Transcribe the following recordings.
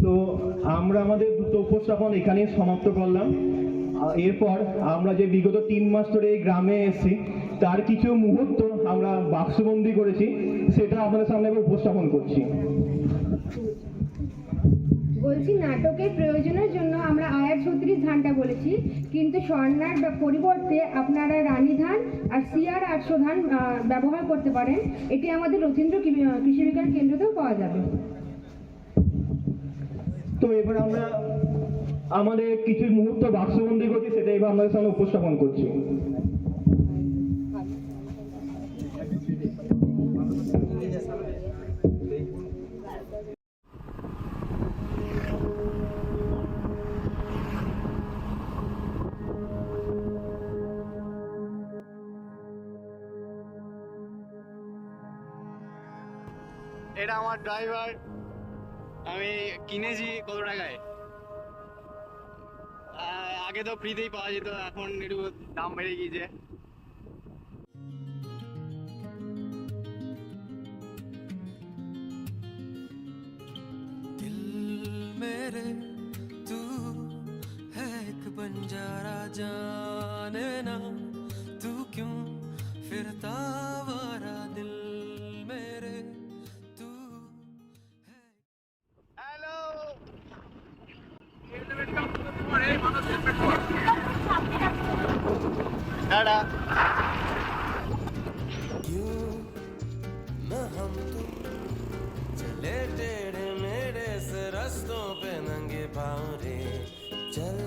তো আমরা আমাদের দুটো উপস্থাপন এখানেই সমাপ্ত করলাম। এরপর আমরা যে বিগত 3 মাস ধরে এই গ্রামে এসেছি তার কিছু মুহূর্ত আমরা বাক্সবন্দি করেছি, সেটা আপনাদের সামনে উপস্থাপন করছি। বলছি, নাটকের প্রয়োজনের জন্য আমরা আয়ার 36 ধানটা বলেছি, কিন্তু স্বর্ণার পরিবর্তে আপনারা রানী ধান আর সিআর 800 ধান ব্যবহার করতে পারেন। এটি আমাদের রথীন্দ্র কৃষি বিজ্ঞান কেন্দ্রতেও পাওয়া যাবে। তো এবার আমরা আমাদের কিছু মুহূর্ত বাক্সবন্দি করছি, সেটা এবার আমাদের সামনে উপস্থাপন করছি। এটা আমার ড্রাইভার, আমি কিনেছি কত টাকায়? আগে তো ফ্রিতেই পাওয়া যেত, এখন একটু দাম বেড়ে গিয়েছে। दिल मेरे तू है एक बंजारा, जाने ना तू क्यों फिरता आवारा। दिल मेरे तू है। Hello, tata. क्यों न हम तुम चले टेढ़े मेढ़े से रास्तों पे नंगे पाँव रे। चल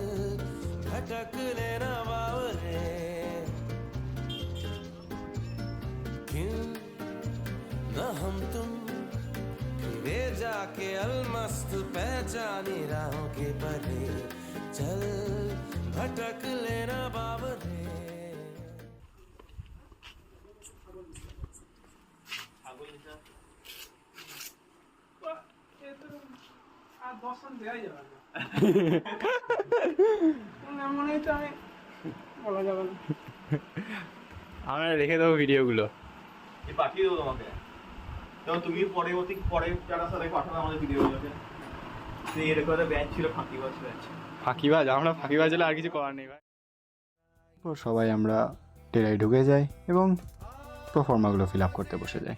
भटक लेना बावरे। क्यों न हम तुम फिरे जाके अलमस्त पहचानी राहों के परे। चल भटक लेना बावरे। আমরা রেখে দেবো ভিডিওগুলো। পাঠিয়ে দেবো তোমাকে, যেমন তুমি পরে যারা সাথে পাঠানো আমাদের ভিডিওগুলোকে। এরকম একটা ব্যাচ ছিল, ফাঁকিবাজ ব্যাচ। ফাঁকিবাজ? আমরা ফাঁকিবাজ হলে আর কিছু করার নেই ভাই। তো সবাই আমরা টেরায় ঢুকে যাই এবং প্রোফর্মাগুলো ফিল আপ করতে বসে যাই।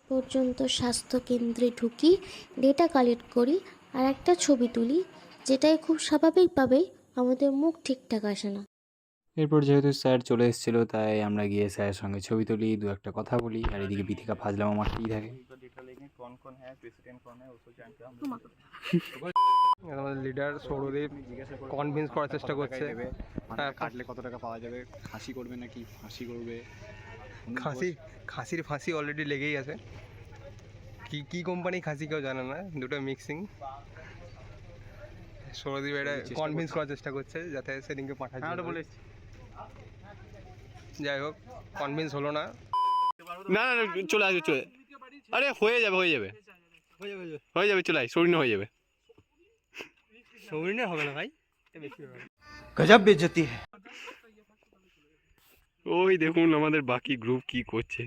পর্যন্ত স্বাস্থ্য কেন্দ্রে ঢুকি, ডেটা কালেক্ট করি আর একটা ছবি তুলি, যেটাই খুব স্বাভাবিকভাবেই আমাদের মুখ ঠিকঠাক আসে না। এরপর যেহেতু স্যার চলে এসেছিলো তাই আমরা গিয়ে স্যারের সঙ্গে ছবি তুলি, দু একটা কথা বলি, আর এদিকে বিথিকা ফাজলামো মারতেই থাকে। আমাদের লিডার সৌরদীপ কনভিন্স করার চেষ্টা করছে। কাটলে কত টাকা পাওয়া যাবে, খাসি করবে নাকি ফাঁসি করবে? খাসির ফাঁসি অলরেডি লেগেই আছে। কি কোম্পানি খাসি কেউ জানে না, দুটো মিক্সিং। সৌরদীপ এটা কনভিন্স করার চেষ্টা করছে যাতে সেদিনকে পাঠায়। যাই হোক, কনভিন্স হলো না। না না, চলে আসবে, চলে। আরে হয়ে যাবে, চলে আয়, সৌরিনে হয়ে যাবে। সৌরিনে হবে না ভাই, गजब बेइज्जती है। ওই দেখুন আমাদের বাকি গ্রুপ কি করছে।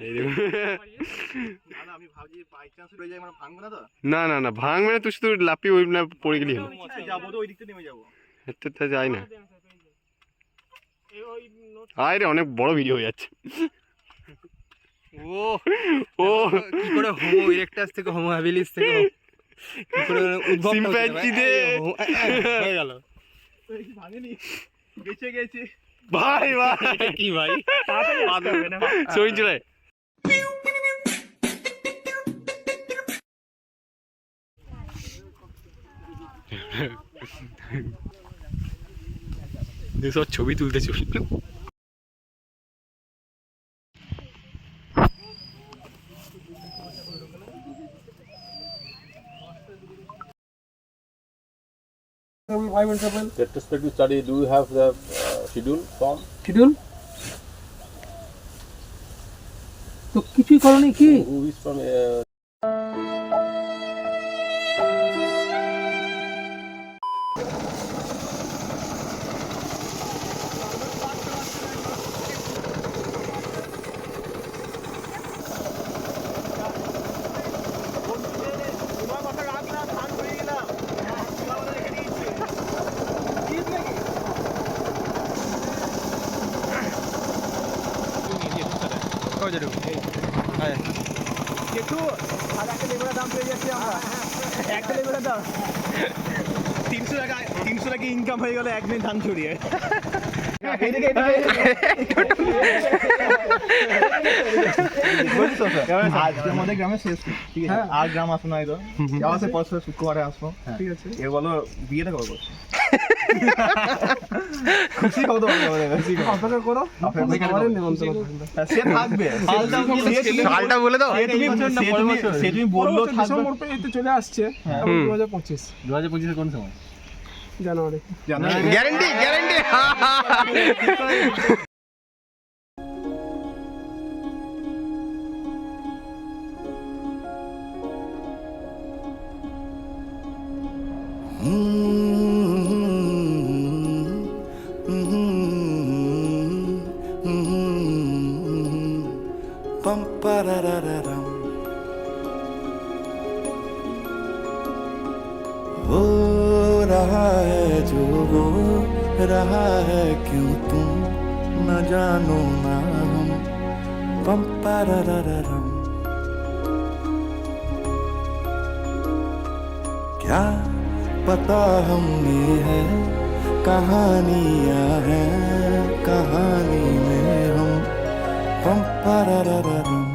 এই দেখুন। না না না, ভাঙবে না, তুই শুধু লাপি ওই না পড়ে গেলি হলো। যাই না, আরে অনেক বড় ভিডিও হয়ে যাচ্ছে। ও ও কি করে হোমো ইরেক্টাস থেকে হোমো হ্যাবিলিস থেকে কি করে উদ্ভব সিম্প্যাথিতে হয়ে গেল। বেঁচে গেছে ভাই ভাই, কি ভাই, সৌরিন চলে আয়। সব ছবি তুলতে চল। Retrospective study, do you have the schedule form? Schedule তো কিছুই করনি কি? একটু আর একটা লেবুর দাম পেয়ে যাচ্ছি আমরা, একটা লেবুর দাম 300 টাকা ইনকাম হয়ে গেল একদিন ধান ছড়িয়ে। আজকে আমাদের গ্রামে শেষ, ঠিক আছে? আর গ্রাম আসো না, আবার সে পরশু শুক্রবারে আসবো, ঠিক আছে? এ বলো বিয়েটা কবে করছো? খুশি কত অপেক্ষা করো, সে থাকবে, সালটা বলে দাও। সে তুমি বললো ডিসেম্বর পেতে চলে আসছে, 2025 2025 কোন সময়? জানুয়ারি। Guarantee guarantee. Pam parararam. हो रहा है जो हो रहा है, क्यों तुम न जानो ना हम। पम पररररम। क्या पता हमने है कहानियां हैं, कहानी में हम। पम पररररम।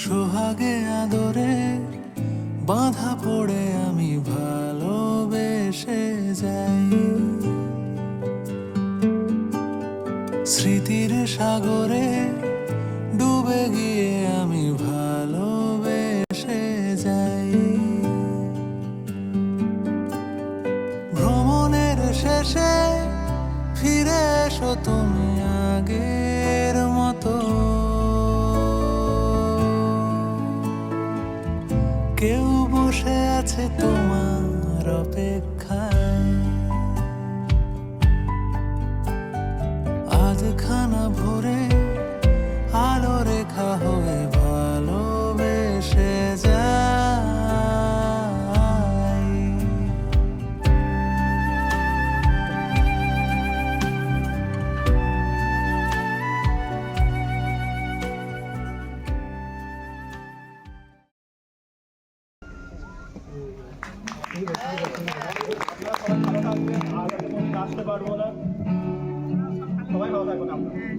সোহাগে আদরে বাঁধা পড়ে আমি ভালোবেসে যাই, স্মৃতির সাগরে ডুবে গিয়ে আমি ভালোবেসে যাই। ভ্রমণের শেষে ফিরে এসো তুমি আগের মতো, কেউ বসে আছে তোমার অপেক্ষায়। আজ খানা ভরে আলো রেখা হয়ে ভালোবেসে যাই। আসতে পারবো না, সবাই ভালো থাকবেন আপনারা।